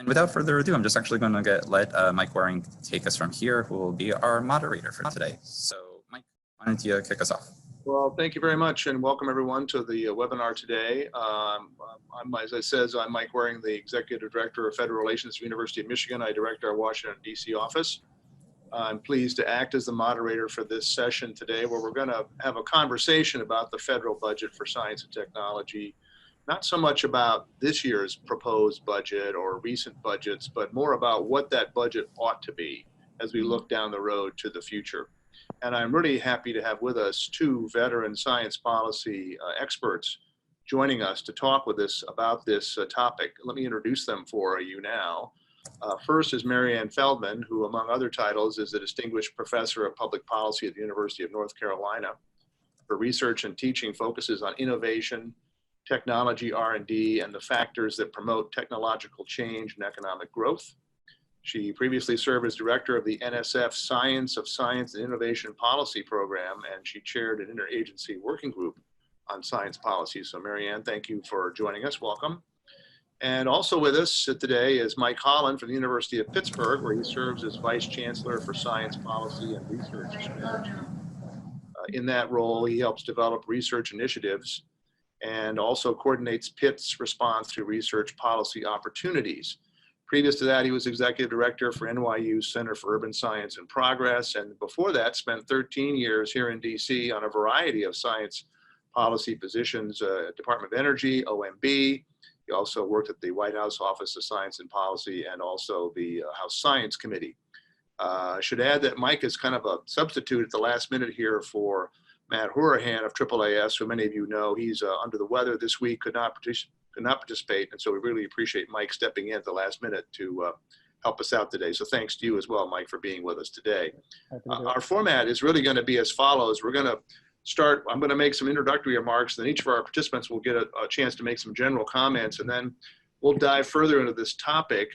And without further ado, I'm just actually going to let Mike Waring take us from here, who will be our moderator for today. So Mike, why don't you kick us off? Well, thank you very much, and welcome everyone to the webinar today. As I said, I'm Mike Waring, the Executive Director of Federal Relations at the University of Michigan. I direct our Washington, D.C. office. I'm pleased to act as the moderator for this session today, where we're going to have a conversation about the federal budget for science and technology. Not so much about this year's proposed budget or recent budgets, but more about what that budget ought to be as we look down the road to the future. And I'm really happy to have with us two veteran science policy experts joining us to talk with us about this topic. Let me introduce them for you now. First is Marianne Feldman, who among other titles is a distinguished professor of public policy at the University of North Carolina. Her research and teaching focuses on innovation, technology R&D, and the factors that promote technological change and economic growth. She previously served as director of the NSF Science of Science and Innovation Policy Program, and she chaired an interagency working group on science policy. So Marianne, thank you for joining us. Welcome. And also with us today is Mike Holland from the University of Pittsburgh, where he serves as Vice Chancellor for Science Policy and Research Strategy. In that role, he helps develop research initiatives and also coordinates Pitt's response to research policy opportunities. Previous to that, he was executive director for NYU's Center for Urban Science and Progress, and before that, spent 13 years here in DC on a variety of science policy positions, Department of Energy, OMB. He also worked at the White House Office of Science and Policy and also the House Science Committee. I should add that Mike is kind of a substitute at the last minute here for Matt Hourahan of AAAS, who many of you know. He's under the weather this week, could not participate, and so we really appreciate Mike stepping in at the last minute to help us out today. So thanks to you as well, Mike, for being with us today. Our format is really going to be as follows. We're going to start, I'm going to make some introductory remarks, then each of our participants will get a chance to make some general comments, and then we'll dive further into this topic.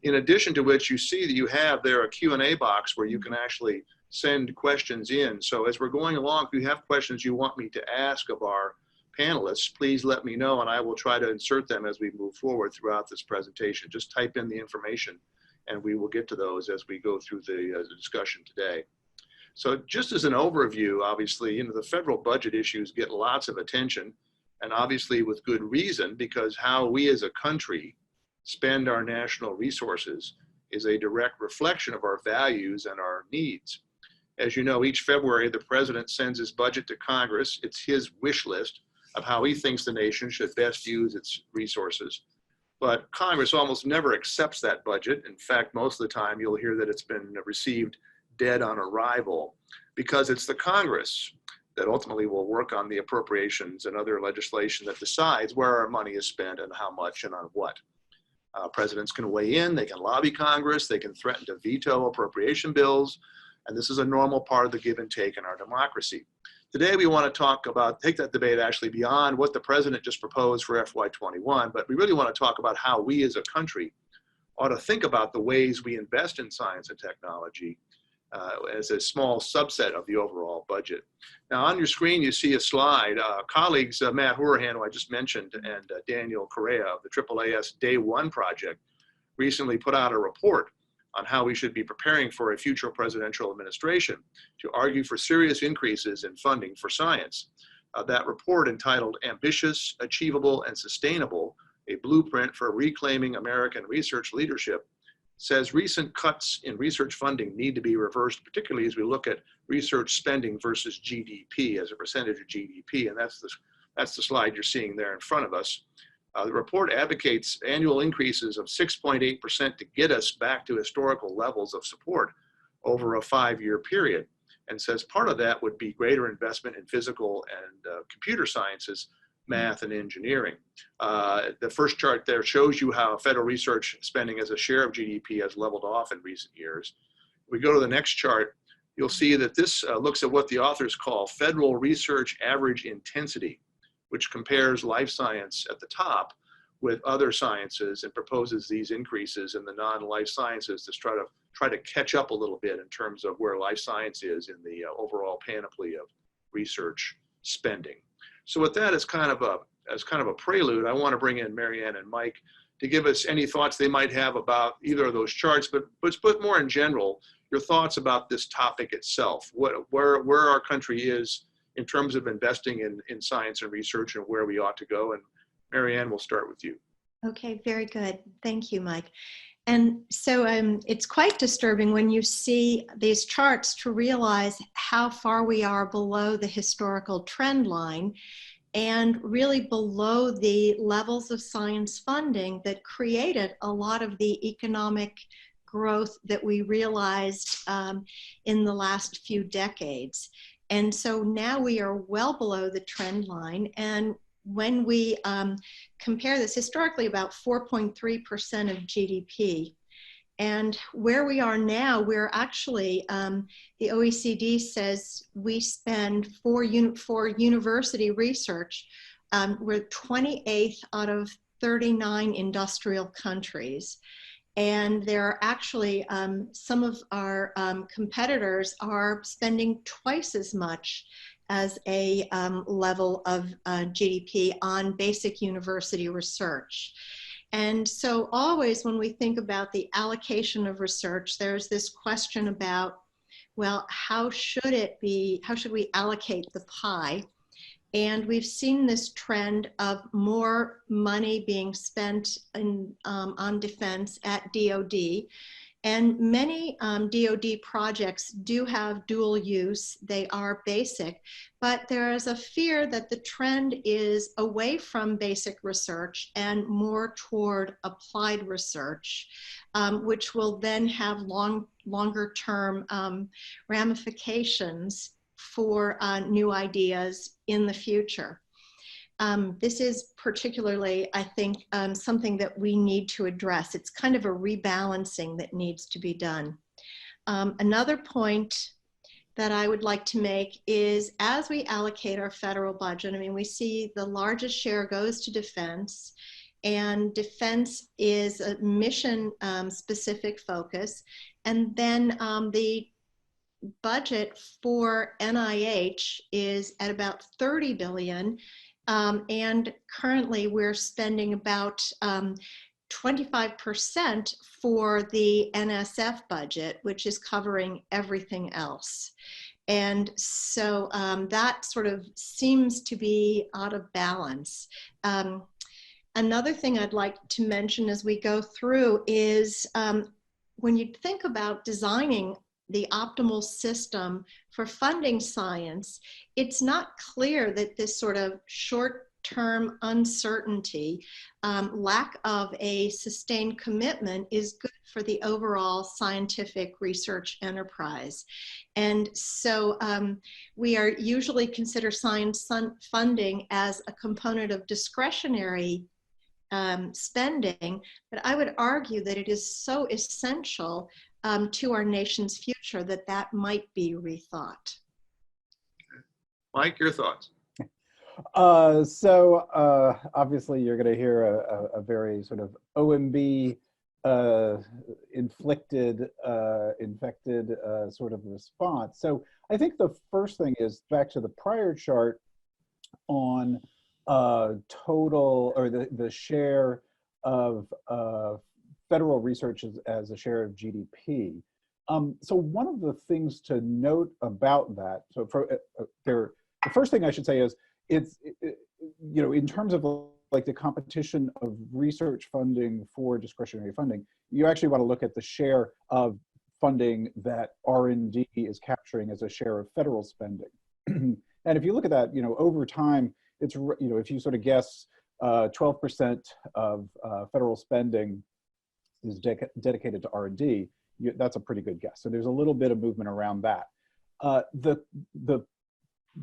In addition to which, you see that you have there a Q&A box where you can actually send questions in. So as we're going along, if you have questions you want me to ask of our panelists, please let me know and I will try to insert them as we move forward throughout this presentation. Just type in the information and we will get to those as we go through the discussion today. So just as an overview, obviously, the federal budget issues get lots of attention, and obviously with good reason, because how we as a country spend our national resources is a direct reflection of our values and our needs. As you know, each February, the president sends his budget to Congress. It's his wish list of how he thinks the nation should best use its resources. But Congress almost never accepts that budget. In fact, most of the time, you'll hear that it's been received dead on arrival, because it's the Congress that ultimately will work on the appropriations and other legislation that decides where our money is spent and how much and on what. Presidents can weigh in, they can lobby Congress, they can threaten to veto appropriation bills, and this is a normal part of the give and take in our democracy. Today we want to take that debate actually beyond what the president just proposed for FY21, but we really want to talk about how we as a country ought to think about the ways we invest in science and technology as a small subset of the overall budget. Now on your screen you see a slide. Colleagues Matt Hourahan, who I just mentioned, and Daniel Correa of the AAAS Day One Project recently put out a report on how we should be preparing for a future presidential administration to argue for serious increases in funding for science. That report, entitled Ambitious, Achievable, and Sustainable, a Blueprint for Reclaiming American Research Leadership, says recent cuts in research funding need to be reversed, particularly as we look at research spending versus GDP as a percentage of GDP, and that's the slide you're seeing there in front of us. The report advocates annual increases of 6.8% to get us back to historical levels of support over a 5-year period, and says part of that would be greater investment in physical and computer sciences, math, and engineering. The first chart there shows you how federal research spending as a share of GDP has leveled off in recent years. If we go to the next chart, you'll see that this looks at what the authors call federal research average intensity, which compares life science at the top with other sciences and proposes these increases in the non-life sciences to try to catch up a little bit in terms of where life science is in the overall panoply of research spending. So with that as kind of a prelude, I want to bring in Marianne and Mike to give us any thoughts they might have about either of those charts, but more in general, your thoughts about this topic itself, where our country is in terms of investing in science and research and where we ought to go. And Marianne, we'll start with you. Okay, very good. Thank you, Mike. And so it's quite disturbing when you see these charts to realize how far we are below the historical trend line and really below the levels of science funding that created a lot of the economic growth that we realized in the last few decades. And so now we are well below the trend line. And when we compare this, historically about 4.3% of GDP. And where we are now, we're actually, the OECD says we spend for university research, we're 28th out of 39 industrial countries. And there are actually, some of our competitors are spending twice as much as a level of GDP on basic university research. And so always when we think about the allocation of research, there's this question about, well, how should we allocate the pie? And we've seen this trend of more money being spent on defense at DoD. And many DoD projects do have dual use. They are basic, but there is a fear that the trend is away from basic research and more toward applied research, which will then have longer term ramifications for new ideas in the future. This is particularly, I think, something that we need to address. It's kind of a rebalancing that needs to be done. Another point that I would like to make is as we allocate our federal budget, I mean, we see the largest share goes to defense, and defense is a mission specific focus. And then the budget for NIH is at about 30 billion. And currently we're spending about 25% for the NSF budget, which is covering everything else. And so that sort of seems to be out of balance. Another thing I'd like to mention as we go through is when you think about designing the optimal system for funding science, it's not clear that this sort of short-term uncertainty, lack of a sustained commitment is good for the overall scientific research enterprise. And so we are usually consider science funding as a component of discretionary spending, but I would argue that it is so essential to our nation's future that that might be rethought. Mike, your thoughts? Obviously you're going to hear a very sort of OMB infected sort of response. So I think the first thing is back to the prior chart on total, or the share of federal research as a share of GDP. So one of the things to note about that, so the first thing I should say is you know, in terms of like the competition of research funding for discretionary funding, you actually want to look at the share of funding that R&D is capturing as a share of federal spending. And if you look at that, you know, over time, it's, you know, if you sort of guess 12% of federal spending is dedicated to R&D, that's a pretty good guess. So there's a little bit of movement around that. The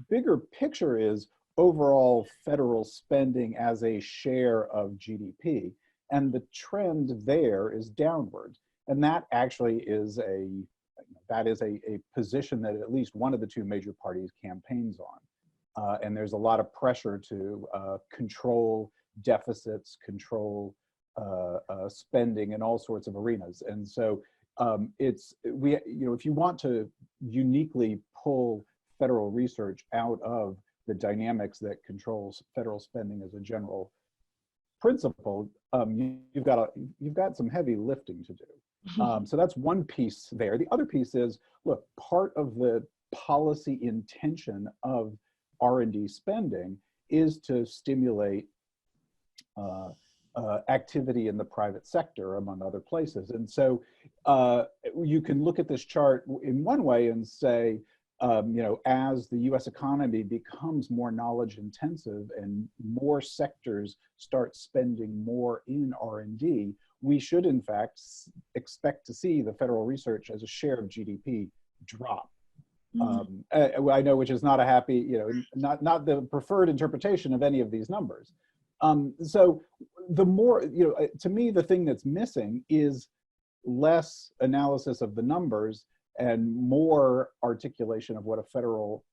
bigger picture is overall federal spending as a share of GDP, and the trend there is downward. And that actually is a position that at least one of the two major parties campaigns on. And there's a lot of pressure to control deficits, control spending in all sorts of arenas. And so you know, if you want to uniquely pull federal research out of the dynamics that controls federal spending as a general principle, you've got some heavy lifting to do. So that's one piece there. The other piece is, look, part of the policy intention of R&D spending is to stimulate activity in the private sector, among other places. And so you can look at this chart in one way and say, as the US economy becomes more knowledge intensive and more sectors start spending more in R&D, we should in fact expect to see the federal research as a share of GDP drop. I know, which is not a happy, not the preferred interpretation of any of these numbers. So the more, to me, the thing that's missing is less analysis of the numbers and more articulation of what a federal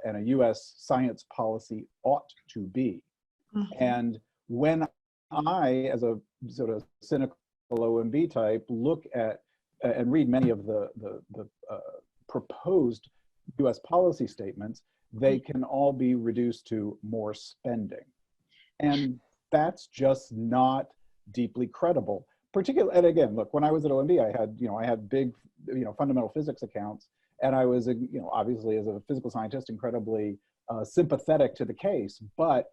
and a US science policy ought to be. And when I, as a sort of cynical OMB type, look at and read many of the proposed US policy statements, they can all be reduced to more spending. And that's just not deeply credible. Particularly, and again, look, when I was at OMB, I had big, fundamental physics accounts, and I was, obviously as a physical scientist, incredibly sympathetic to the case. But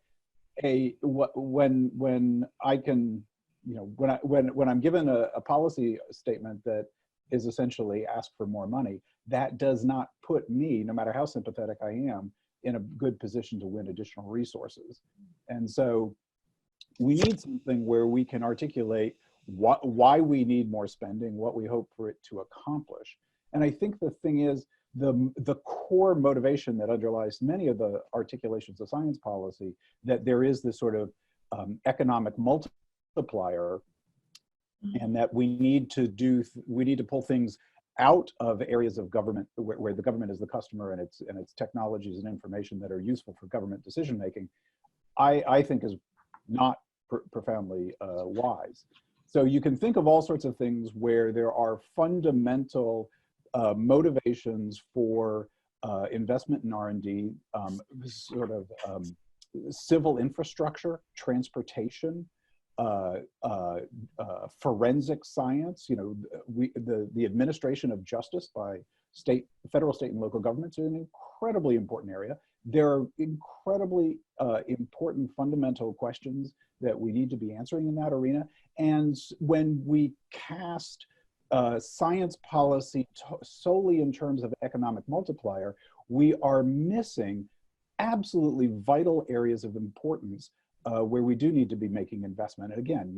when I can, when I'm given a policy statement that is essentially ask for more money, that does not put me, no matter how sympathetic I am, in a good position to win additional resources. And so we need something where we can articulate why we need more spending, what we hope for it to accomplish. And I think the thing is, the core motivation that underlies many of the articulations of science policy, that there is this sort of economic multiplier, and that we need to pull things out of areas of government where the government is the customer and its technologies and information that are useful for government decision making, I think is not profoundly wise. So you can think of all sorts of things where there are fundamental motivations for investment in R&D, sort of civil infrastructure, transportation, forensic science. The administration of justice by federal, state, and local governments is an incredibly important area. There are incredibly important fundamental questions that we need to be answering in that arena. And when we cast science policy solely in terms of economic multiplier, we are missing absolutely vital areas of importance where we do need to be making investment. And again,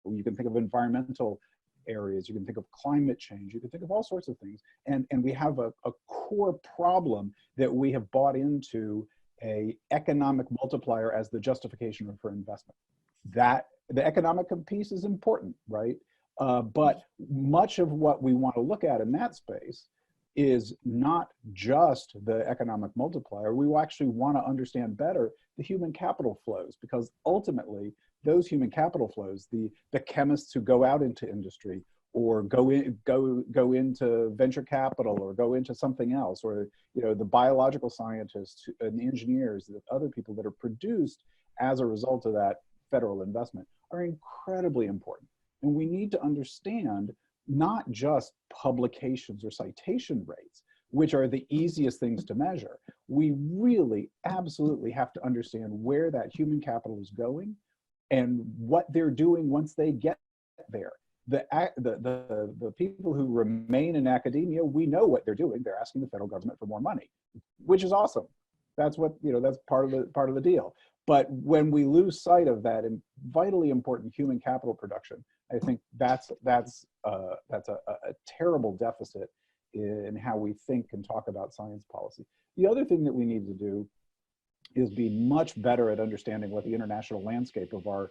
you can think of environmental areas, you can think of climate change, you can think of all sorts of things. And we have a core problem that we have bought into a economic multiplier as the justification for investment. That the economic piece is important, right? But much of what we want to look at in that space is not just the economic multiplier. We actually want to understand better the human capital flows, because ultimately those human capital flows, the chemists who go out into industry or go into venture capital or go into something else, or the biological scientists and the engineers, the other people that are produced as a result of that federal investment, are incredibly important. And we need to understand not just publications or citation rates, which are the easiest things to measure. We really absolutely have to understand where that human capital is going and what they're doing once they get there. The people who remain in academia, we know what they're doing. They're asking the federal government for more money, which is awesome. That's what, that's part of the deal. But when we lose sight of that and vitally important human capital production, I think that's a terrible deficit in how we think and talk about science policy. The other thing that we need to do is be much better at understanding what the international landscape of our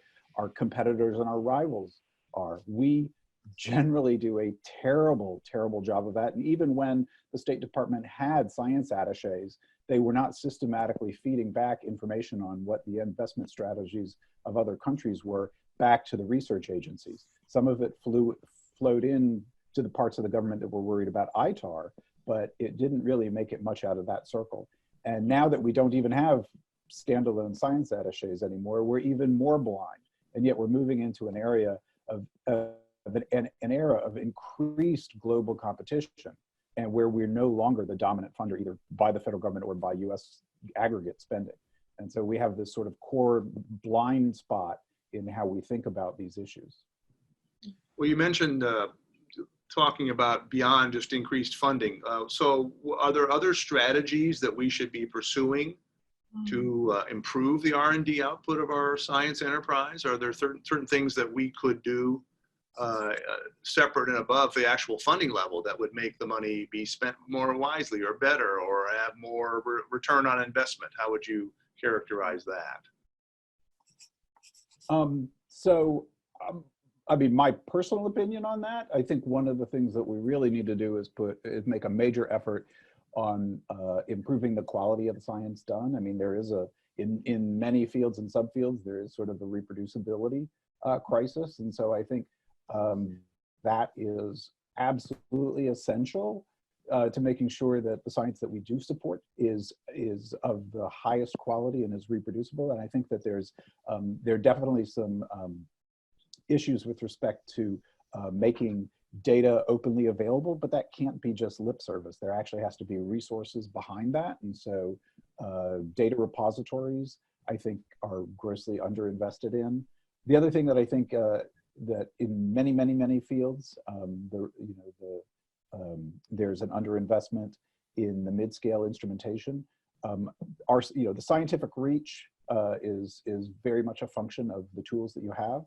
competitors and our rivals are. We generally do a terrible, terrible job of that. And even when the State Department had science attaches, they were not systematically feeding back information on what the investment strategies of other countries were back to the research agencies. Some of it flowed in to the parts of the government that were worried about ITAR, but it didn't really make it much out of that circle. And now that we don't even have standalone science attaches anymore, we're even more blind. And yet we're moving into an area of an era of increased global competition, and where we're no longer the dominant funder either by the federal government or by US aggregate spending. And so we have this sort of core blind spot in how we think about these issues. Well, you mentioned talking about beyond just increased funding. So are there other strategies that we should be pursuing to improve the R&D output of our science enterprise? Are there certain things that we could do separate and above the actual funding level that would make the money be spent more wisely or better or have more return on investment? How would you characterize that? I mean, my personal opinion on that, I think one of the things that we really need to do is make a major effort on improving the quality of the science done. I mean, there is in many fields and subfields, there is sort of a reproducibility crisis. And so I think that is absolutely essential to making sure that the science that we do support is of the highest quality and is reproducible. And I think that there are definitely some issues with respect to making data openly available, but that can't be just lip service. There actually has to be resources behind that. And so data repositories, I think, are grossly underinvested in. The other thing that I think that in many fields, there's an underinvestment in the mid-scale instrumentation. The scientific reach is very much a function of the tools that you have.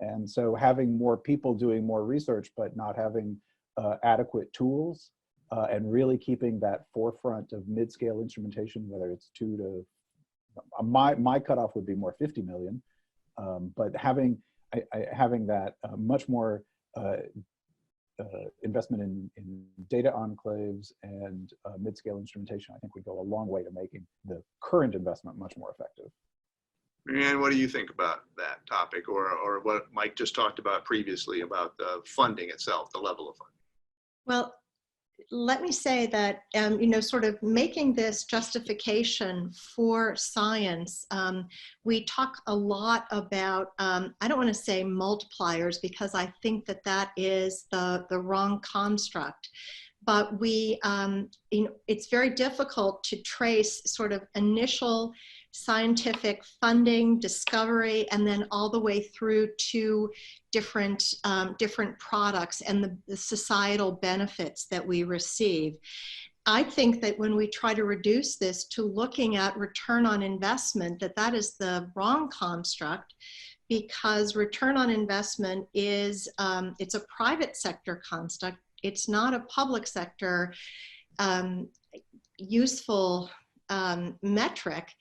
And so having more people doing more research, but not having adequate tools and really keeping that forefront of mid-scale instrumentation, whether it's my cutoff would be more 50 million, but having that much more investment in data enclaves and mid-scale instrumentation, I think would go a long way to making the current investment much more effective. And what do you think about that topic, or what Mike just talked about previously about the funding itself, the level of funding? Well, let me say that, sort of making this justification for science, we talk a lot about, I don't want to say multipliers because I think that that is the wrong construct, but it's very difficult to trace sort of initial scientific funding, discovery, and then all the way through to different products and the societal benefits that we receive. I think that when we try to reduce this to looking at return on investment, that is the wrong construct, because return on investment is, it's a private sector construct. It's not a public sector useful metric.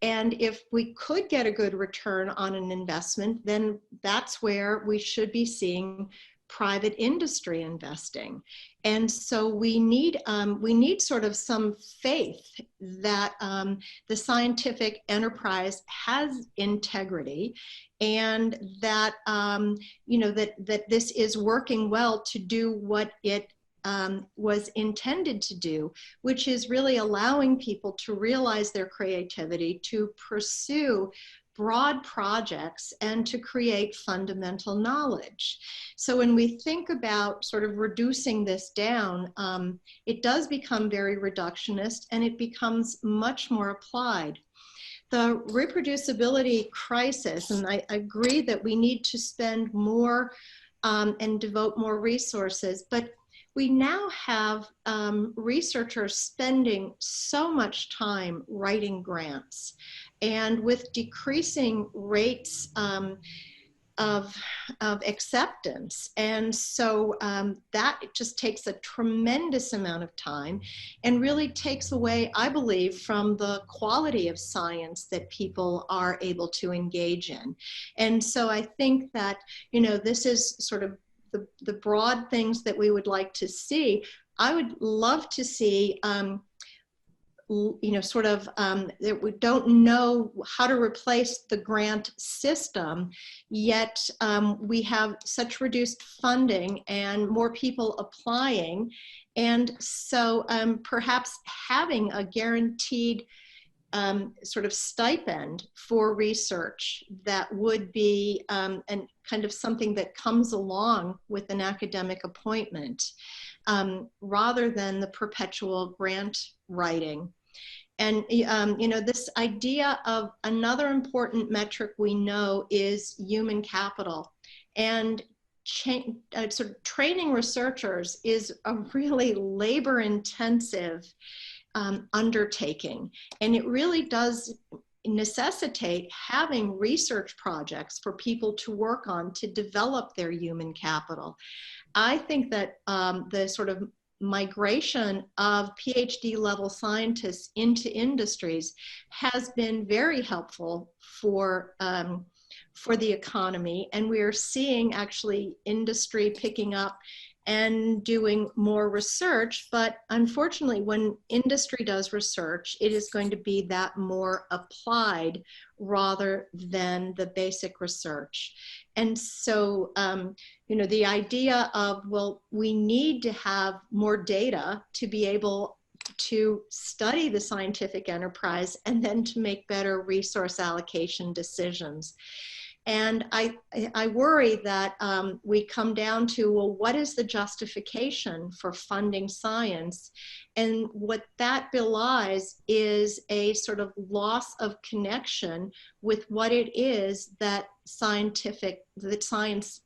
And if we could get a good return on an investment, then that's where we should be seeing private industry investing. And so we need sort of some faith that the scientific enterprise has integrity, and that that this is working well to do what it was intended to do, which is really allowing people to realize their creativity, to pursue broad projects, and to create fundamental knowledge. So when we think about sort of reducing this down, it does become very reductionist, and it becomes much more applied. The reproducibility crisis, and I agree that we need to spend more and devote more resources, but we now have researchers spending so much time writing grants, and with decreasing rates of acceptance. And so that just takes a tremendous amount of time and really takes away, I believe, from the quality of science that people are able to engage in. And so I think that, this is sort of the broad things that we would like to see. I would love to see, that we don't know how to replace the grant system, yet we have such reduced funding and more people applying. And so perhaps having a guaranteed sort of stipend for research that would be and kind of something that comes along with an academic appointment, rather than the perpetual grant writing. And, you know, this idea of another important metric we know is human capital. And sort of training researchers is a really labor-intensive undertaking. And it really does necessitate having research projects for people to work on to develop their human capital. I think that the sort of migration of PhD level scientists into industries has been very helpful for the economy. And we are seeing actually industry picking up and doing more research. But unfortunately, when industry does research, it is going to be that more applied rather than the basic research. And so, you know, the idea of, well, we need to have more data to be able to study the scientific enterprise and then to make better resource allocation decisions. And I worry that we come down to, well, what is the justification for funding science? And what that belies is a sort of loss of connection with what it is that science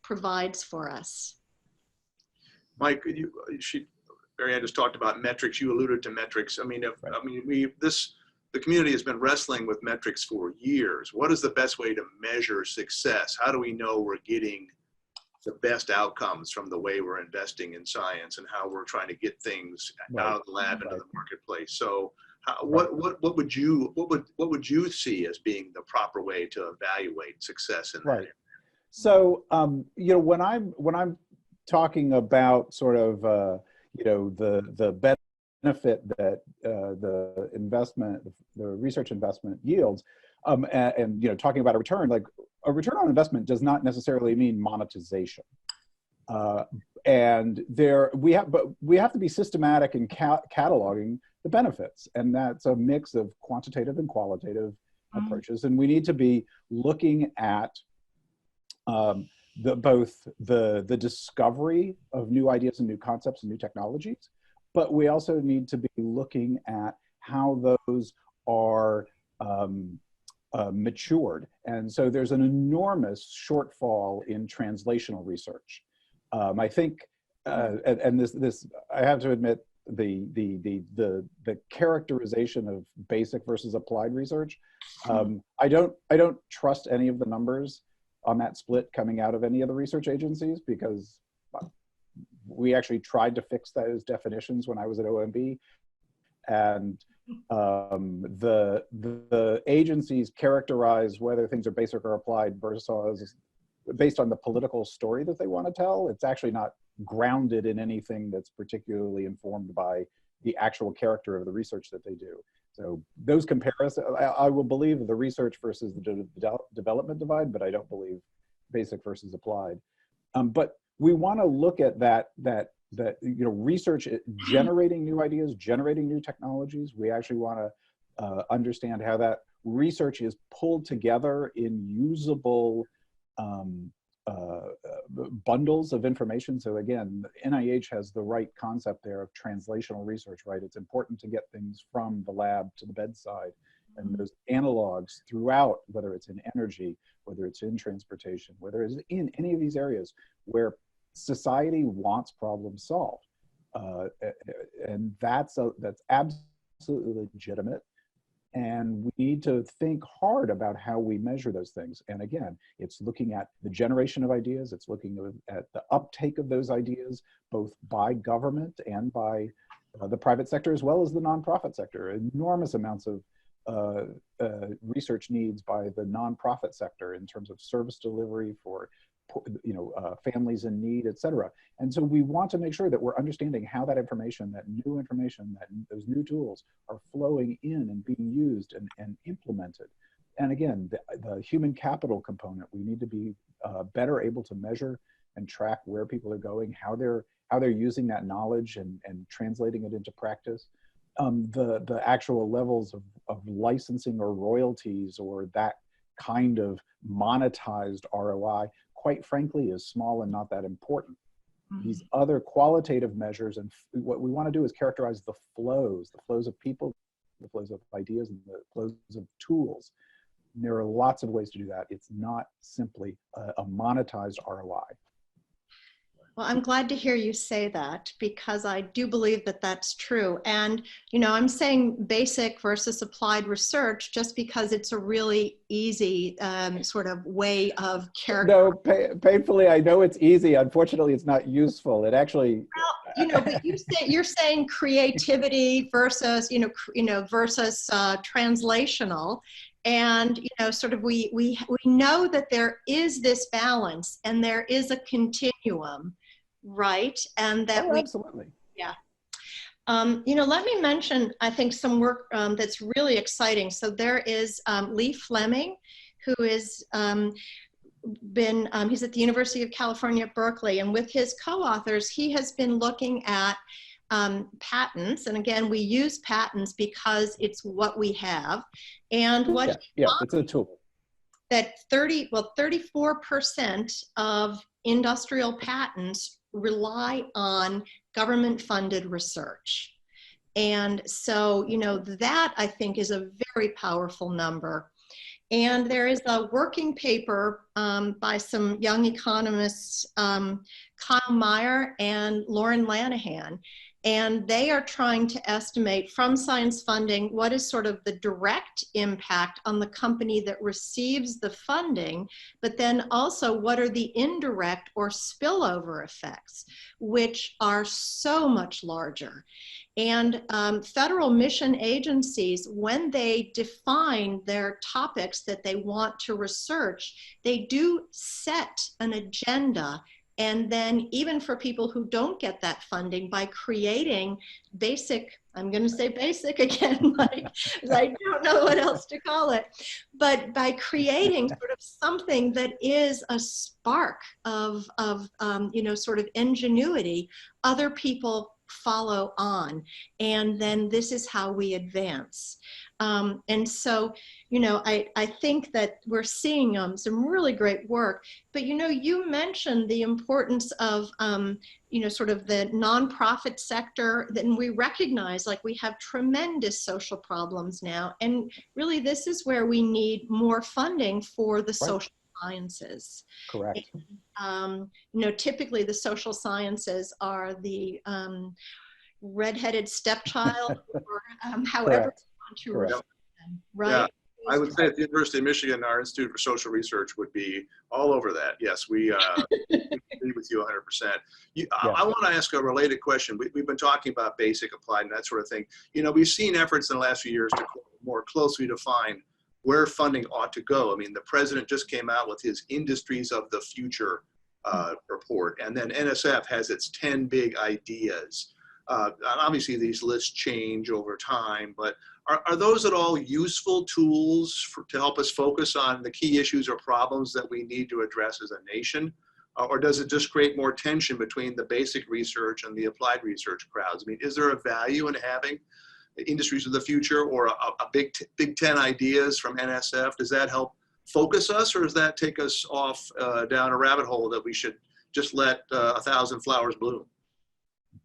provides for us. Mike, Marianne just talked about metrics. You alluded to metrics. I mean, the community has been wrestling with metrics for years. What is the best way to measure success? How do we know we're getting the best outcomes from the way we're investing in science and how we're trying to get things out of the lab into the marketplace? So, what would you see as being the proper way to evaluate success in that area? So, you know, when I'm talking about sort of you know, the benefit that the research investment yields, and you know, talking about a return, like a return on investment does not necessarily mean monetization. And we have to be systematic in cataloging the benefits, and that's a mix of quantitative and qualitative approaches. And we need to be looking at both the discovery of new ideas and new concepts and new technologies, but we also need to be looking at how those are matured. And so there's an enormous shortfall in translational research. I think, and this I have to admit, the characterization of basic versus applied research, I don't trust any of the numbers on that split coming out of any of the research agencies, because we actually tried to fix those definitions when I was at OMB, and the agencies characterize whether things are basic or applied versus based on the political story that they want to tell. It's actually not grounded in anything that's particularly informed by the actual character of the research that they do. So those comparisons, I will believe the research versus the development divide, but I don't believe basic versus applied. But we want to look at that you know, research generating new ideas, generating new technologies. We actually want to understand how that research is pulled together in usable bundles of information. So again, NIH has the right concept there of translational research, right? It's important to get things from the lab to the bedside, and those analogs throughout, whether it's in energy, whether it's in transportation, whether it's in any of these areas where society wants problems solved. And that's absolutely legitimate. And we need to think hard about how we measure those things. And again, it's looking at the generation of ideas, it's looking at the uptake of those ideas, both by government and by the private sector, as well as the nonprofit sector. Enormous amounts of research needs by the nonprofit sector in terms of service delivery for families in need, et cetera. And so we want to make sure that we're understanding how that information, that those new tools are flowing in and being used and implemented. And again, the human capital component, we need to be better able to measure and track where people are going, how they're using that knowledge and translating it into practice. the actual levels of licensing or royalties or that kind of monetized ROI, quite frankly, is small and not that important. These other qualitative measures, and what we want to do is characterize the flows of people, the flows of ideas, and the flows of tools. And there are lots of ways to do that. It's not simply a monetized ROI. Well, I'm glad to hear you say that, because I do believe that that's true. And, you know, I'm saying basic versus applied research just because it's a really easy sort of way of No, painfully, I know it's easy. Unfortunately, it's not useful. It actually, well, you know, but you're saying creativity versus, versus translational. And, you know, sort of we know that there is this balance and there is a continuum, right? And that absolutely. Yeah. You know, let me mention, I think, some work that's really exciting. So there is Lee Fleming, who is he's at the University of California at Berkeley, and with his co-authors, he has been looking at patents. And again, we use patents because it's what we have. And what it's a tool. That 34% of industrial patents rely on government-funded research. And so, you know, that I think is a very powerful number. And there is a working paper by some young economists, Kyle Meyer and Lauren Lanahan, and they are trying to estimate from science funding what is sort of the direct impact on the company that receives the funding, but then also what are the indirect or spillover effects, which are so much larger. And federal mission agencies, when they define their topics that they want to research, they do set an agenda. And then even for people who don't get that funding, by creating basic, I'm going to say basic again, like I don't know what else to call it, but by creating sort of something that is a spark of you know, sort of ingenuity, other people follow on. And then this is how we advance. And so, you know, I think that we're seeing some really great work, but, you know, you mentioned the importance of, you know, sort of the nonprofit sector. Then we recognize, like, we have tremendous social problems now. And really, this is where we need more funding for the social sciences. Correct. You know, typically the social sciences are the redheaded stepchild, or however you want to refer them, right? Yeah. I would say at the University of Michigan, our Institute for Social Research would be all over that. Yes, we agree with you 100%. I want to ask a related question. We've been talking about basic, applied, and that sort of thing. You know, we've seen efforts in the last few years to more closely define where funding ought to go. I mean, the president just came out with his Industries of the Future report, and then NSF has its 10 big ideas. Obviously, these lists change over time, but are those at all useful tools to help us focus on the key issues or problems that we need to address as a nation? Or does it just create more tension between the basic research and the applied research crowds? I mean, is there a value in having Industries of the Future or a big 10 ideas from NSF? Does that help focus us, or does that take us off down a rabbit hole that we should just let 1,000 flowers bloom? Do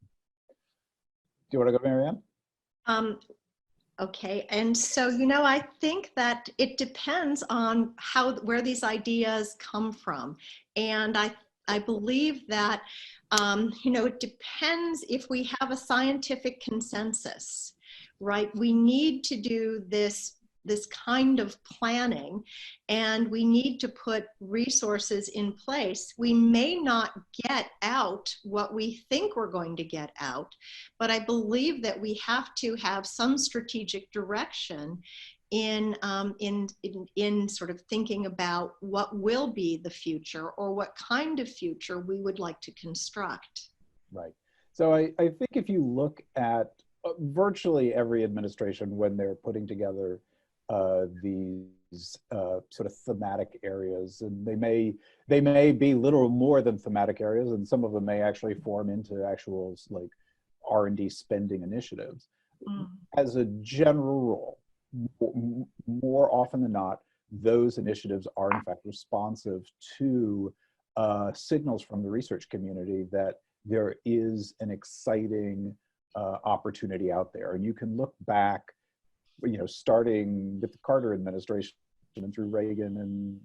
you want to go, Marianne? Okay, and so, you know, I think that it depends on where these ideas come from. And I believe that, you know, it depends if we have a scientific consensus, right? We need to do this kind of planning, and we need to put resources in place. We may not get out what we think we're going to get out, but I believe that we have to have some strategic direction in sort of thinking about what will be the future, or what kind of future we would like to construct. Right. So I think if you look at virtually every administration when they're putting together these sort of thematic areas, and they may be little more than thematic areas, and some of them may actually form into actual like R&D spending initiatives. as a general rule, more often than not, those initiatives are in fact responsive to signals from the research community that there is an exciting opportunity out there. And you can look back, starting with the Carter administration and through Reagan and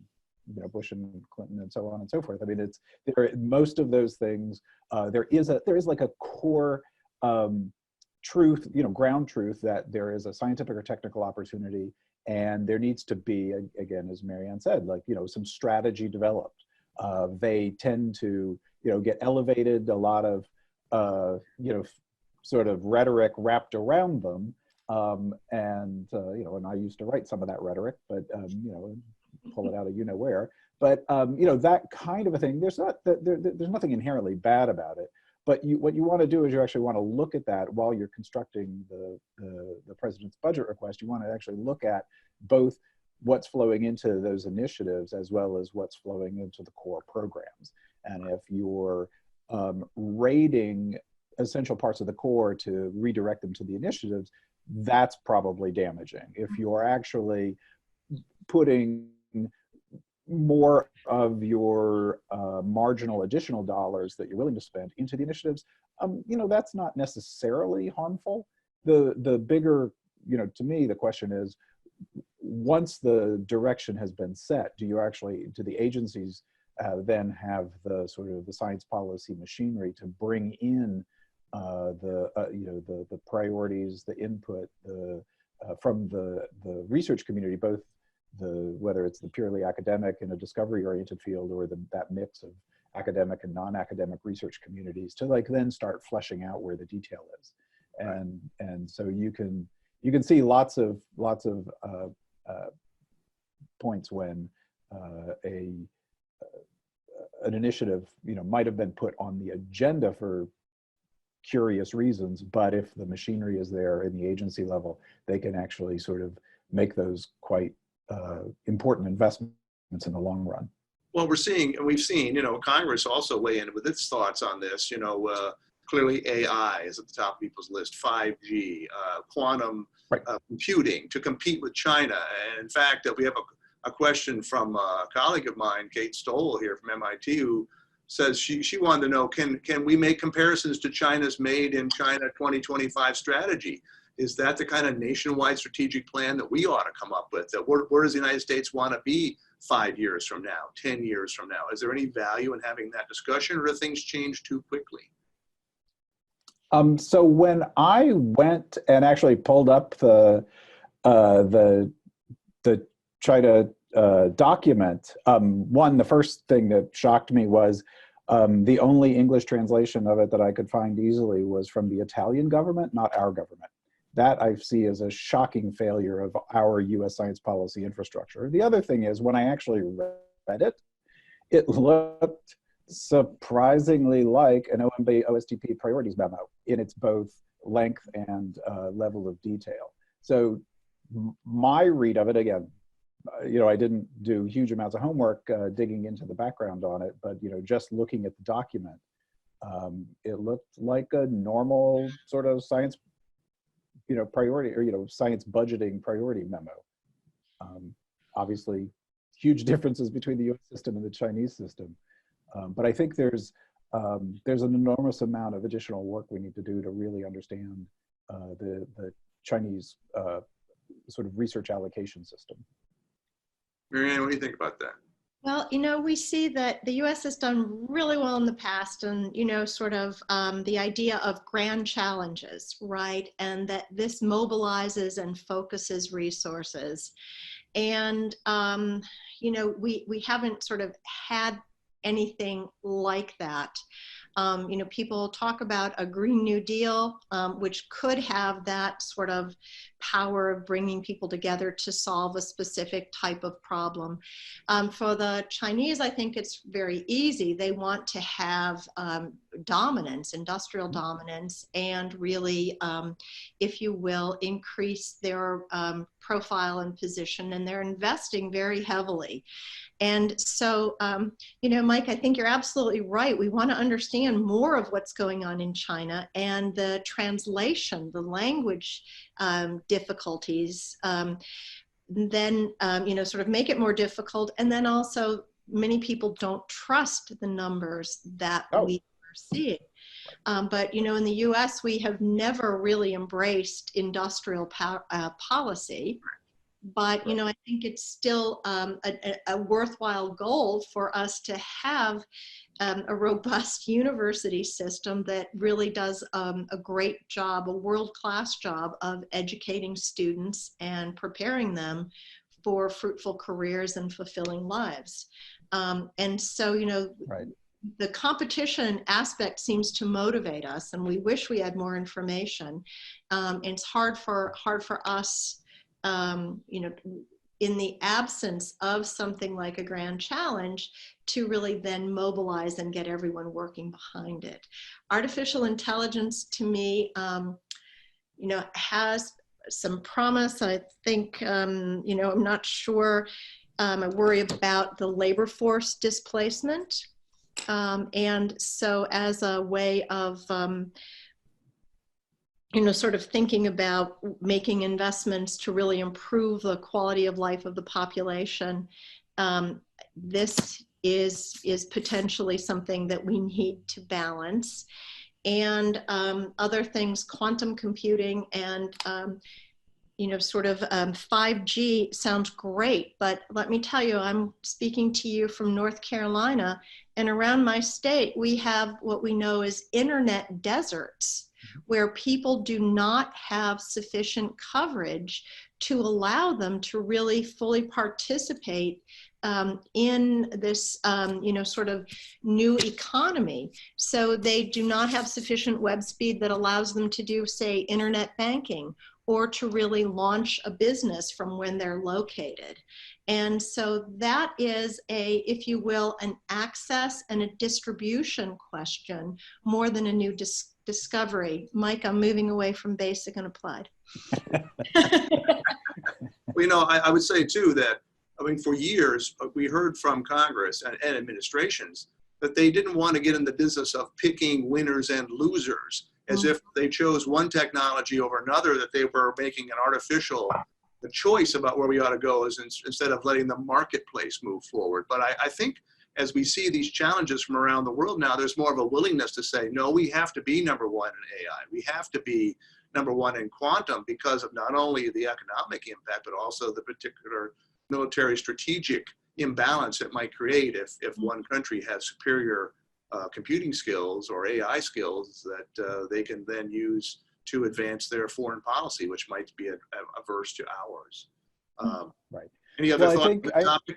Bush and Clinton and so on and so forth. I mean, most of those things. There is like a core truth, ground truth that there is a scientific or technical opportunity, and there needs to be, again, as Marianne said, like some strategy developed. They tend to get elevated, a lot of sort of rhetoric wrapped around them. And I used to write some of that rhetoric, but pull it out of where. But that kind of a thing. There's nothing inherently bad about it. But what you want to do is you actually want to look at that while you're constructing the president's budget request. You want to actually look at both what's flowing into those initiatives as well as what's flowing into the core programs. And if you're raiding essential parts of the core to redirect them to the initiatives, that's probably damaging. If you're actually putting more of your marginal additional dollars that you're willing to spend into the initiatives, that's not necessarily harmful. The bigger, to me, the question is, once the direction has been set, do the agencies then have the sort of the science policy machinery to bring in the priorities, the input, from the research community, both whether it's the purely academic in a discovery-oriented field or that mix of academic and non-academic research communities, to then start fleshing out where the detail is, and so you can see lots of points when an initiative might have been put on the agenda for curious reasons, but if the machinery is there in the agency level, they can actually sort of make those quite important investments in the long run. Well, we've seen, Congress also weigh in with its thoughts on this. Clearly AI is at the top of people's list, 5G, quantum computing to compete with China. And in fact, we have a question from a colleague of mine, Kate Stoll here from MIT, who says she wanted to know, can we make comparisons to China's Made in China 2025 strategy? Is that the kind of nationwide strategic plan that we ought to come up with? That where does the United States want to be 5 years from now, 10 years from now? Is there any value in having that discussion, or do things change too quickly? So when I went and actually pulled up the China document, the first thing that shocked me was the only English translation of it that I could find easily was from the Italian government, not our government. That I see as a shocking failure of our US science policy infrastructure. The other thing is, when I actually read it, it looked surprisingly like an OMB OSTP priorities memo in its both length and level of detail. So my read of it, again, I didn't do huge amounts of homework digging into the background on it, but just looking at the document, it looked like a normal sort of science priority, or science budgeting priority memo. Obviously, huge differences between the U.S. system and the Chinese system, but I think there's an enormous amount of additional work we need to do to really understand the Chinese sort of research allocation system. Marianne, what do you think about that? Well, we see that the U.S. has done really well in the past, and, sort of the idea of grand challenges, right? And that this mobilizes and focuses resources. And, we haven't sort of had anything like that. People talk about a Green New Deal, which could have that sort of power of bringing people together to solve a specific type of problem. For the Chinese, I think it's very easy. They want to have dominance, industrial dominance, and really, if you will, increase their profile and position, and they're investing very heavily. And so, you know, Mike, I think you're absolutely right. We want to understand more of what's going on in China, and the translation, the language difficulties, then, you know, sort of make it more difficult. And then also, many people don't trust the numbers that we are seeing. But, you know, in the US, we have never really embraced industrial policy. But, you know, I think it's still a worthwhile goal for us to have a robust university system that really does a great job, a world-class job of educating students and preparing them for fruitful careers and fulfilling lives. And so, you know, the competition aspect seems to motivate us, and we wish we had more information. It's hard for us, you know, in the absence of something like a grand challenge, to really then mobilize and get everyone working behind it. Artificial intelligence, to me, you know, has some promise. I think, you know, I'm not sure. I worry about the labor force displacement. And so as a way of, you know, sort of thinking about making investments to really improve the quality of life of the population, this is potentially something that we need to balance. And other things, quantum computing and, you know, sort of 5G sounds great, but let me tell you, I'm speaking to you from North Carolina, and around my state, we have what we know as internet deserts, where people do not have sufficient coverage to allow them to really fully participate in this, you know, sort of new economy. So they do not have sufficient web speed that allows them to do, say, internet banking, or to really launch a business from when they're located. And so that is a, if you will, an access and a distribution question more than a new discovery. Mike, I'm moving away from basic and applied. Well, you know, I would say too that, I mean, for years, we heard from Congress and administrations that they didn't want to get in the business of picking winners and losers, as if they chose one technology over another, that they were making an artificial the choice about where we ought to go, is instead of letting the marketplace move forward. But I think as we see these challenges from around the world now, there's more of a willingness to say, no, we have to be number one in AI. We have to be number one in quantum, because of not only the economic impact, but also the particular military strategic imbalance it might create if one country has superior computing skills or AI skills that they can then use to advance their foreign policy, which might be averse to ours. Right. Any other thoughts on the topic?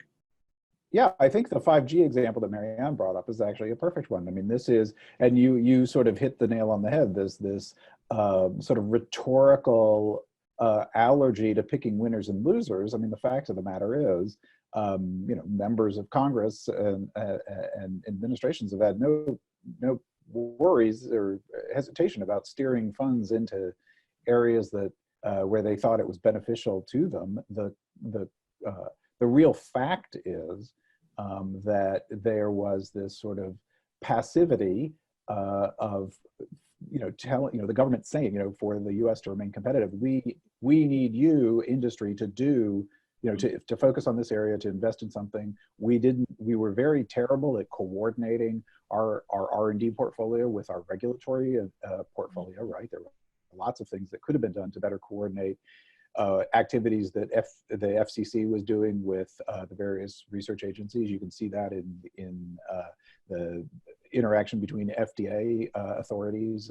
Yeah, I think the 5G example that Marianne brought up is actually a perfect one. I mean, this is, and you sort of hit the nail on the head. There's this sort of rhetorical allergy to picking winners and losers. I mean, the fact of the matter is, you know, members of Congress and administrations have had no worries or hesitation about steering funds into areas that where they thought it was beneficial to them. The real fact is that there was this sort of passivity of, you know, the government saying, you know, for the U.S. to remain competitive, we need you, industry, to do, you know, to focus on this area, to invest in something. We were very terrible at coordinating our R&D portfolio with our regulatory portfolio, right? There were lots of things that could have been done to better coordinate activities that the FCC was doing with the various research agencies. You can see that in the interaction between FDA authorities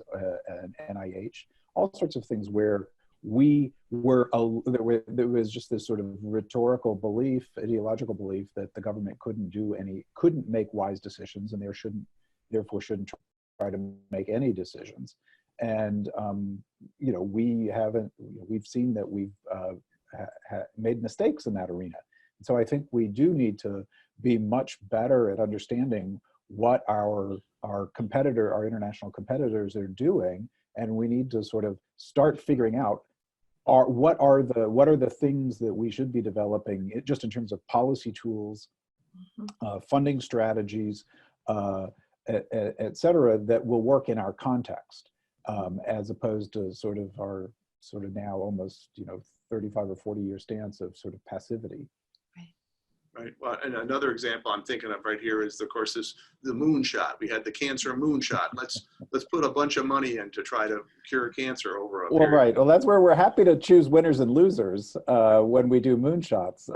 and NIH, all sorts of things where there was just this sort of rhetorical belief, ideological belief, that the government couldn't make wise decisions, and therefore shouldn't try to make any decisions. And you know, we've seen that we've made mistakes in that arena. And so I think we do need to be much better at understanding what our international competitors are doing, and we need to sort of start figuring out what are the things that we should be developing just in terms of policy tools, funding strategies, et cetera, that will work in our context, as opposed to sort of our now almost 35 or 40-year stance of sort of passivity. Right. Well, and another example I'm thinking of right here is, of course, the moonshot. We had the cancer moonshot. Let's put a bunch of money in to try to cure cancer over a period. Right. Well, that's where we're happy to choose winners and losers when we do moonshots.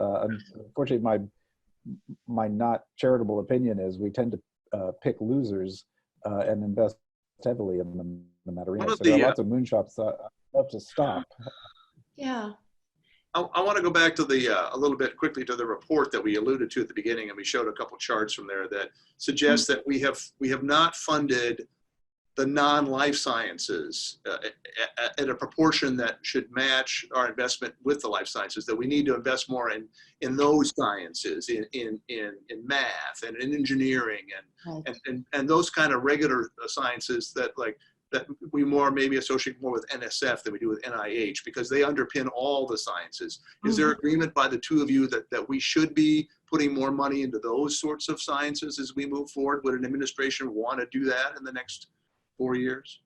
Unfortunately, my not charitable opinion is we tend to pick losers and invest heavily in them in that arena. So there are lots of moonshots I'd love to stop. Yeah. I want to go back to a little bit quickly to the report that we alluded to at the beginning, and we showed a couple charts from there that suggest that we have not funded the non-life sciences at a proportion that should match our investment with the life sciences. That we need to invest more in those sciences, in math and in engineering and those kind of regular sciences that we more maybe associate more with NSF than we do with NIH, because they underpin all the sciences. Is there agreement by the two of you that we should be putting more money into those sorts of sciences as we move forward? Would an administration want to do that in the next 4 years?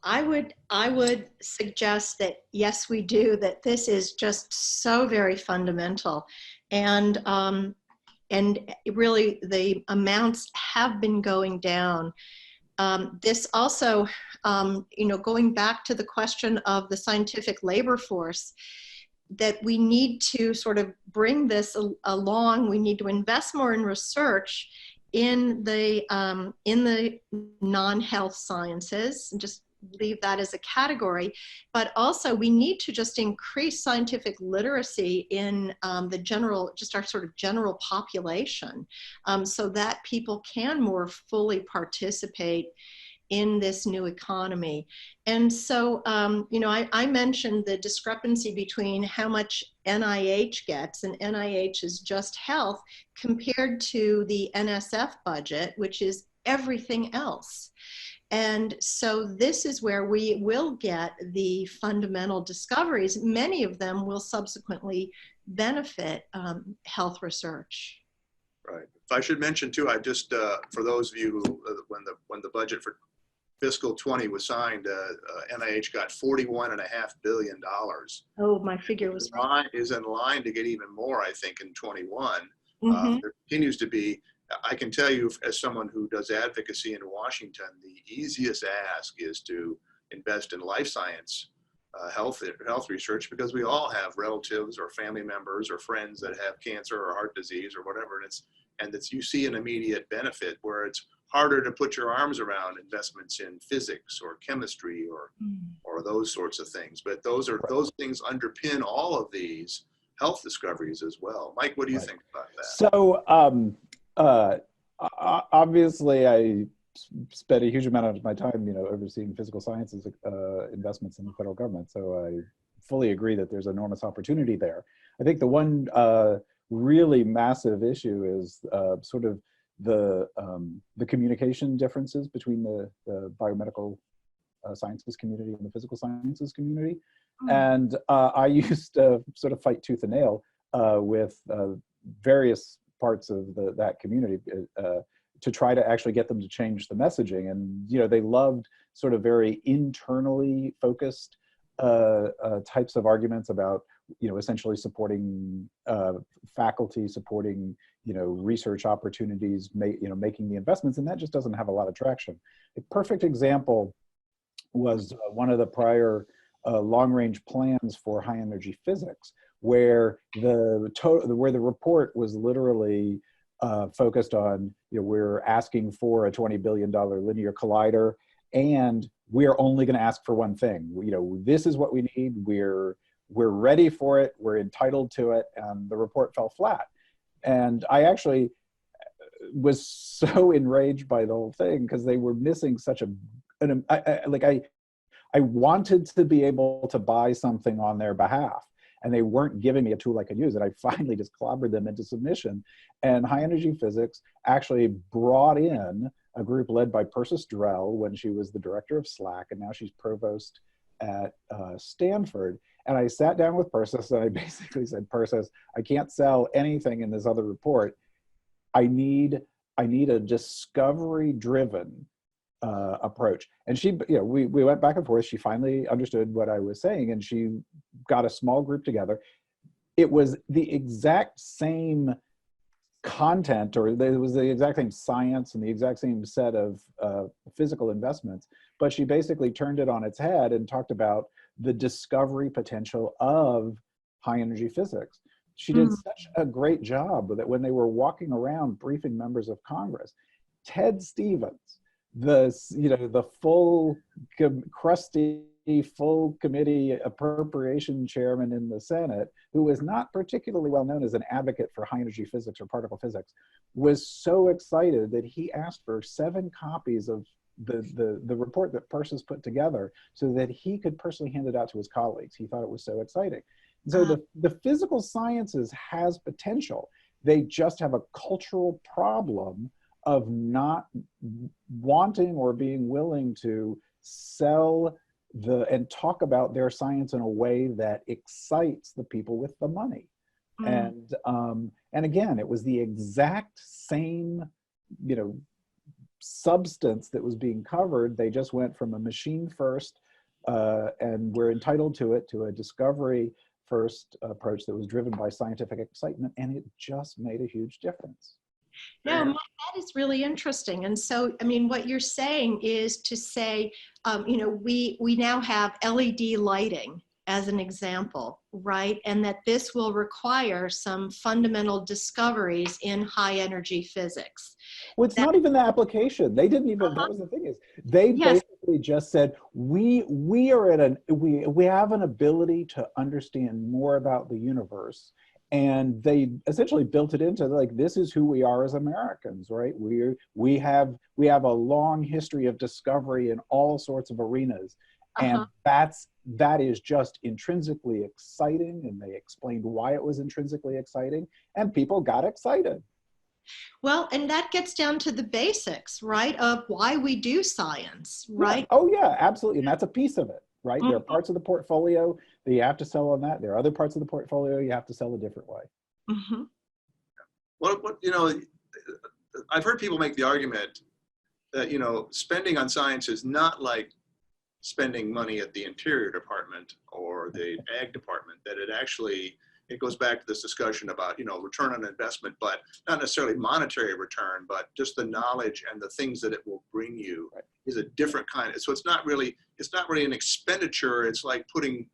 I would suggest that yes, we do, that this is just so very fundamental. And really the amounts have been going down. This also, going back to the question of the scientific labor force, that we need to sort of bring this along. We need to invest more in research in the non-health sciences, and just leave that as a category. But also we need to just increase scientific literacy in our sort of general population, so that people can more fully participate in this new economy. And so, I mentioned the discrepancy between how much NIH gets, and NIH is just health, compared to the NSF budget, which is everything else. And so this is where we will get the fundamental discoveries. Many of them will subsequently benefit health research. Right. If I should mention too, I just, for those of you who, when the budget for fiscal 20 was signed, NIH got $41.5 billion. Oh, my figure was wrong. Is in line to get even more, I think, in 21. There continues to be, I can tell you as someone who does advocacy in Washington, the easiest ask is to invest in life science health research, because we all have relatives or family members or friends that have cancer or heart disease or whatever, and it's you see an immediate benefit, where it's harder to put your arms around investments in physics or chemistry or those sorts of things. But those things underpin all of these health discoveries as well. Mike, what do you think about that? So obviously I spent a huge amount of my time, overseeing physical sciences investments in the federal government. So I fully agree that there's enormous opportunity there. I think the one really massive issue is sort of the communication differences between the biomedical sciences community and the physical sciences community. And I used to sort of fight tooth and nail with various parts of that community to try to actually get them to change the messaging. And they loved sort of very internally focused types of arguments about essentially supporting faculty, supporting research opportunities, making the investments, and that just doesn't have a lot of traction. A perfect example was one of the prior long-range plans for high-energy physics, where the report was literally focused on, we're asking for a $20 billion linear collider, and we're only going to ask for one thing. This is what we need. We're ready for it. We're entitled to it. And the report fell flat. And I actually was so enraged by the whole thing, because they were missing such I wanted to be able to buy something on their behalf. and they weren't giving me a tool I could use. And I finally just clobbered them into submission. And high energy physics actually brought in a group led by Persis Drell when she was the director of SLAC, and now she's provost at Stanford. And I sat down with Persis and I basically said, Persis, I can't sell anything in this other report. I need a discovery-driven approach. And she, we went back and forth. She finally understood what I was saying, and she got a small group together. It was the exact same content, or it was the exact same science and the exact same set of physical investments, but she basically turned it on its head and talked about the discovery potential of high energy physics. She did such a great job that when they were walking around briefing members of Congress, Ted Stevens, the full crusty full committee appropriation chairman in the Senate, who was not particularly well known as an advocate for high energy physics or particle physics, was so excited that he asked for 7 copies of the report that Persis put together so that he could personally hand it out to his colleagues. He thought it was so exciting. So the physical sciences has potential. They just have a cultural problem of not wanting or being willing to sell and talk about their science in a way that excites the people with the money. And again, it was the exact same, substance that was being covered. They just went from a machine first, and we're entitled to it, to a discovery first approach that was driven by scientific excitement, and it just made a huge difference. No, Mike, that is really interesting. And so, I mean, what you're saying is to say, we now have LED lighting as an example, right? And that this will require some fundamental discoveries in high energy physics. Well, it's not even the application. They didn't even, that was the thing is, they basically just said, we have an ability to understand more about the universe. And they essentially built it into like, this is who we are as Americans, right? We have a long history of discovery in all sorts of arenas. And that is just intrinsically exciting. And they explained why it was intrinsically exciting, and people got excited. Well, and that gets down to the basics, right, of why we do science, right? Yeah. Oh yeah, absolutely. And that's a piece of it, right? There are parts of the portfolio that you have to sell on that. There are other parts of the portfolio you have to sell a different way. What I've heard people make the argument that, spending on science is not like spending money at the Interior Department or the Ag Department, that it goes back to this discussion about, return on investment, but not necessarily monetary return, but just the knowledge and the things that it will bring you is a different kind. So it's not really an expenditure. It's like putting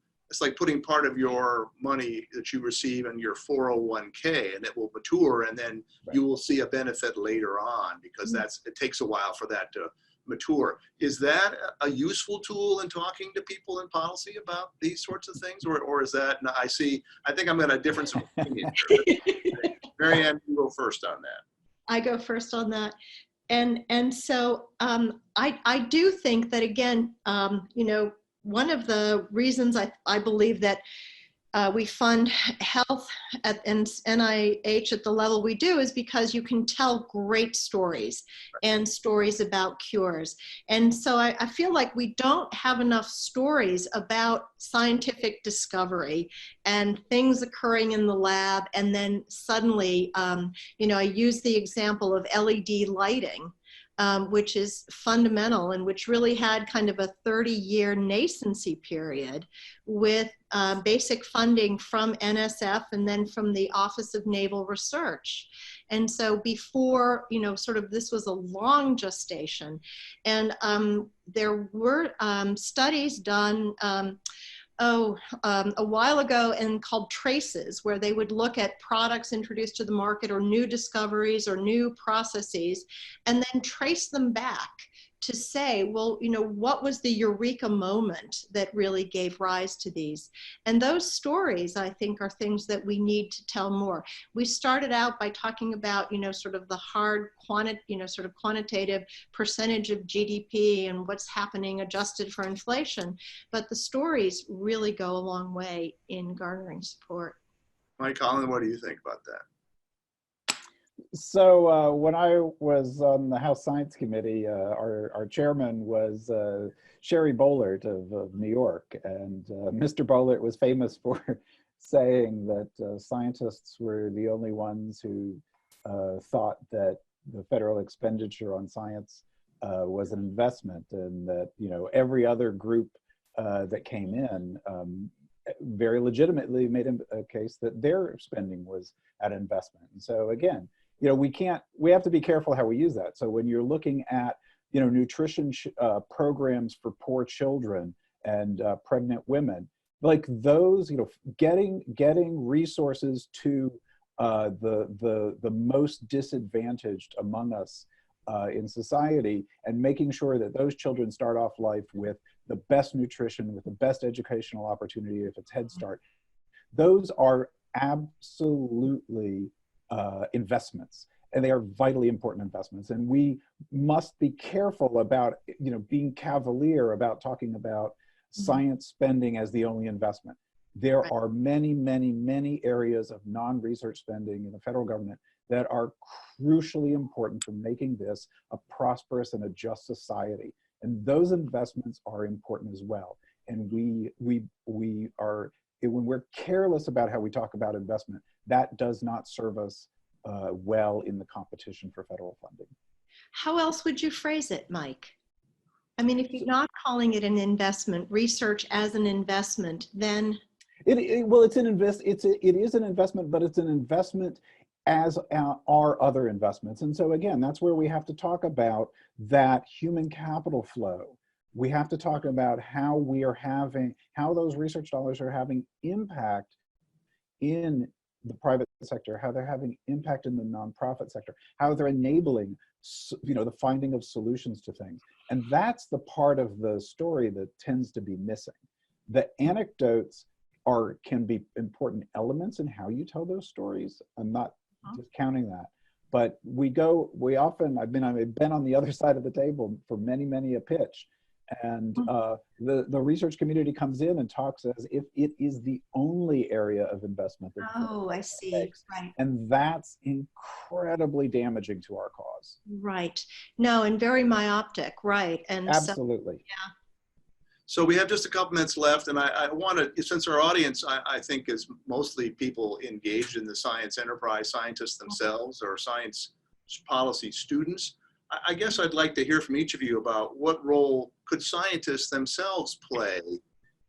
part of your money that you receive in your 401k, and it will mature, and then you will see a benefit later on, because it takes a while for that to mature. Is that a useful tool in talking to people in policy about these sorts of things, or is that? I think I'm in a difference of opinion here. Mary Ann, you go first on that. I go first on that, and so I do think that, again, one of the reasons I believe that we fund health at NIH at the level we do is because you can tell great stories and stories about cures. And so I feel like we don't have enough stories about scientific discovery and things occurring in the lab. And then suddenly, I use the example of LED lighting, which is fundamental and which really had kind of a 30-year nascency period with basic funding from NSF and then from the Office of Naval Research. And so before, this was a long gestation. And there were studies done a while ago and called traces, where they would look at products introduced to the market or new discoveries or new processes and then trace them back to say, well, you know, what was the Eureka moment that really gave rise to these? And those stories, I think, are things that we need to tell more. We started out by talking about, you know, sort of the hard sort of quantitative percentage of GDP and what's happening adjusted for inflation. But the stories really go a long way in garnering support. Mike Holland, what do you think about that? So when I was on the House Science Committee, our chairman was Sherry Boehlert of New York. And Mr. Boehlert was famous for saying that scientists were the only ones who thought that the federal expenditure on science was an investment, and that, you know, every other group that came in very legitimately made a case that their spending was an investment. And so again, you know, we have to be careful how we use that. So when you're looking at, you know, nutrition programs for poor children and pregnant women, like those, you know, getting resources to the most disadvantaged among us in society, and making sure that those children start off life with the best nutrition, with the best educational opportunity, if it's Head Start, those are absolutely investments, and they are vitally important investments. And we must be careful about, you know, being cavalier about talking about science spending as the only investment. There are many, many, many areas of non-research spending in the federal government that are crucially important for making this a prosperous and a just society. And those investments are important as well. And we are, when we're careless about how we talk about investment, that does not serve us well in the competition for federal funding. How else would you phrase it, Mike? I mean, if you're not calling it an investment, research as an investment, then it is an investment, but it's an investment as are other investments. And so again, that's where we have to talk about that human capital flow. We have to talk about how those research dollars are having impact in the private sector, how they're having impact in the nonprofit sector, how they're enabling, you know, the finding of solutions to things. And that's the part of the story that tends to be missing. The anecdotes can be important elements in how you tell those stories. I'm not discounting that, but I've been on the other side of the table for many, many a pitch. And the research community comes in and talks as if it is the only area of investment. I see. Right. And that's incredibly damaging to our cause. Right. No, and very myopic. Right. And absolutely. So, yeah. So we have just a couple minutes left, and I want to, since our audience, I think, is mostly people engaged in the science enterprise, scientists themselves or science policy students, I guess I'd like to hear from each of you about what role could scientists themselves play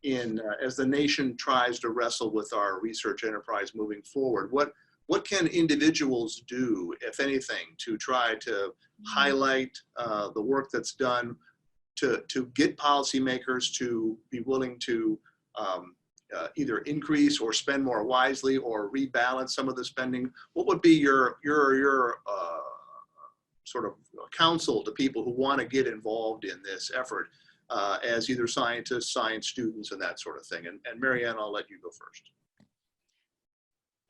in as the nation tries to wrestle with our research enterprise moving forward. What can individuals do, if anything, to try to highlight the work that's done to get policymakers to be willing to either increase or spend more wisely or rebalance some of the spending? What would be your sort of counsel to people who want to get involved in this effort as either scientists, science students, and that sort of thing? And Marianne, I'll let you go first.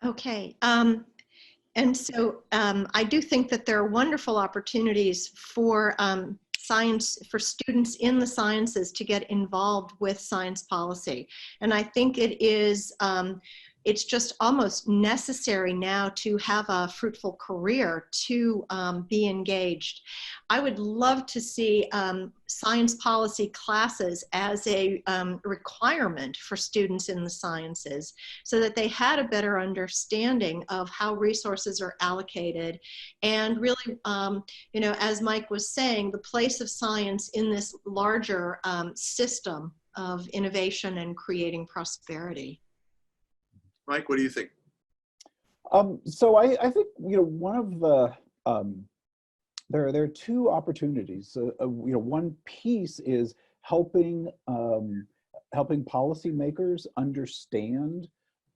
Okay. And so I do think that there are wonderful opportunities for for students in the sciences to get involved with science policy. And I think it's just almost necessary now to have a fruitful career to be engaged. I would love to see science policy classes as a requirement for students in the sciences, so that they had a better understanding of how resources are allocated, and really, you know, as Mike was saying, the place of science in this larger system of innovation and creating prosperity. Mike, what do you think? So I think, you know, one of the, there are two opportunities. You know, one piece is helping policymakers understand,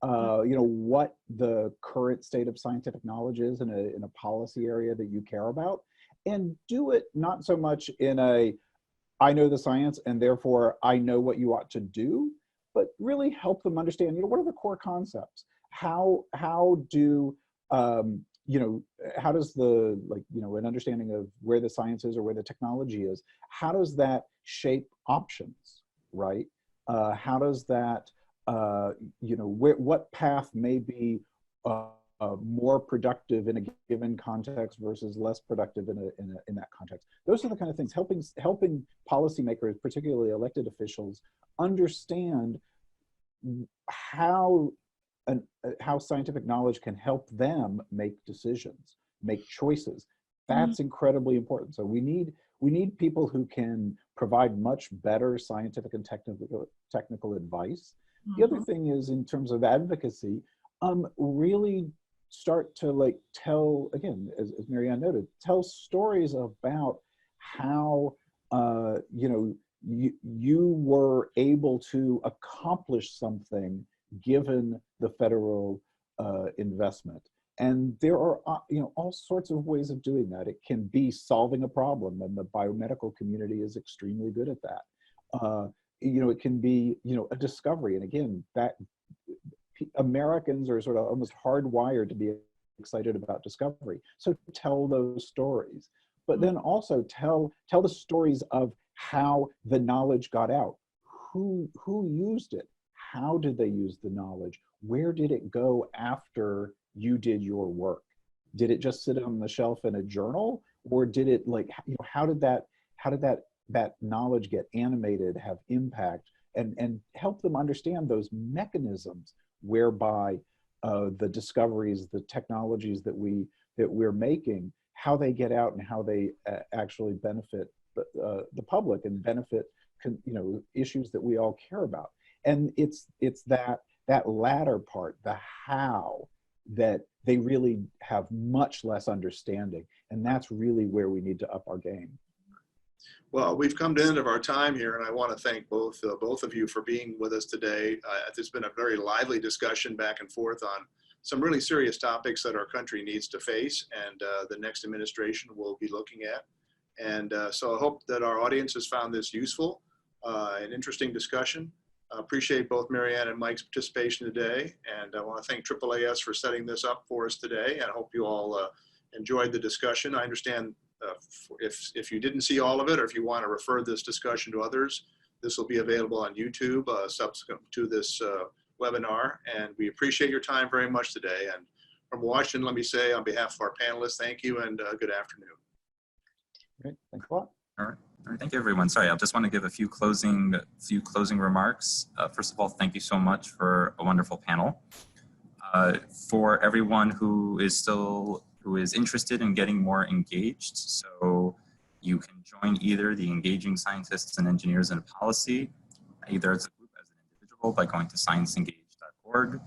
you know, what the current state of scientific knowledge is in a policy area that you care about, and do it not so much in a, I know the science and therefore I know what you ought to do, but really help them understand, what are the core concepts? How do, how does the, an understanding of where the science is or where the technology is, how does that shape options, right? How does that, what path may be more productive in a given context versus less productive in that context. Those are the kind of things, helping policymakers, particularly elected officials, understand how scientific knowledge can help them make decisions, make choices. That's incredibly important. So we need people who can provide much better scientific and technical advice. The other thing is, in terms of advocacy, really start to tell, again, as Marianne noted, tell stories about how you were able to accomplish something given the federal investment. And there are all sorts of ways of doing that. It can be solving a problem, and the biomedical community is extremely good at that. It can be a discovery, and again, that Americans are sort of almost hardwired to be excited about discovery. So tell those stories, but then also tell the stories of how the knowledge got out, who used it, how did they use the knowledge, where did it go after you did your work? Did it just sit on the shelf in a journal, or did it how did that knowledge get animated, have impact, and help them understand those mechanisms whereby the discoveries, the technologies that we're making, how they get out and how they actually benefit the public and benefit issues that we all care about. And it's that latter part, the how, that they really have much less understanding, and that's really where we need to up our game. Well, we've come to the end of our time here, and I want to thank both of you for being with us today. There's been a very lively discussion back and forth on some really serious topics that our country needs to face, and the next administration will be looking at. And so I hope that our audience has found this useful, an interesting discussion. Appreciate both Marianne and Mike's participation today, and I want to thank AAAS for setting this up for us today, and I hope you all enjoyed the discussion. I understand if you didn't see all of it, or if you want to refer this discussion to others, this will be available on YouTube subsequent to this webinar, and we appreciate your time very much today. And from Washington, let me say on behalf of our panelists, thank you and good afternoon. Great, thanks a lot. All right. Thank you, everyone. Sorry, I just want to give a few closing remarks. First of all, thank you so much for a wonderful panel. For everyone who is interested in getting more engaged, so you can join either the Engaging Scientists and Engineers in Policy, either as a group, as an individual, by going to scienceengage.org.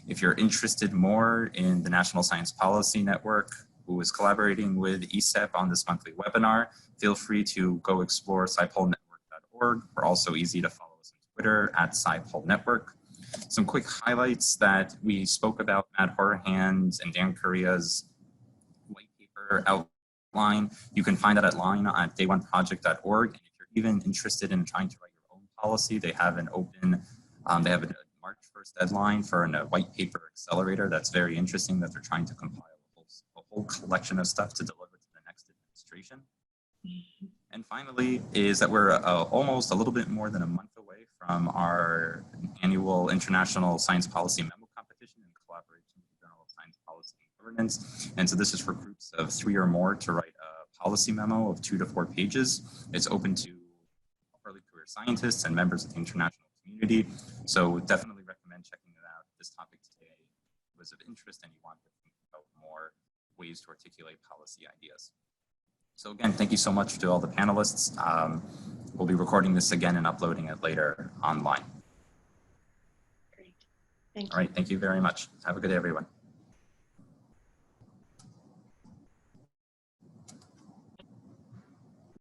If you're interested more in the National Science Policy Network, who is collaborating with ESEP on this monthly webinar, feel free to go explore scipolnetwork.org. We're also easy to follow us on Twitter at scipolnetwork. Some quick highlights that we spoke about: Matt Horahan's and Dan Correa's white paper outline. You can find that online at dayoneproject.org. And if you're even interested in trying to write your own policy, they have an open, they have a March 1st deadline for a white paper accelerator. That's very interesting, that they're trying to compile a whole collection of stuff to deliver to the next administration. And finally is that we're almost a little bit more than a month away from our annual International Science Policy Memo Competition in collaboration with the Journal of Science Policy and Governance. And so this is for groups of 3 or more to write a policy memo of 2 to 4 pages. It's open to early career scientists and members of the international community. So definitely recommend checking it out. This topic today was of interest and you want to think about more ways to articulate policy ideas. So again, thank you so much to all the panelists. We'll be recording this again and uploading it later online. Great. Thank you. All right, thank you very much. Have a good day, everyone.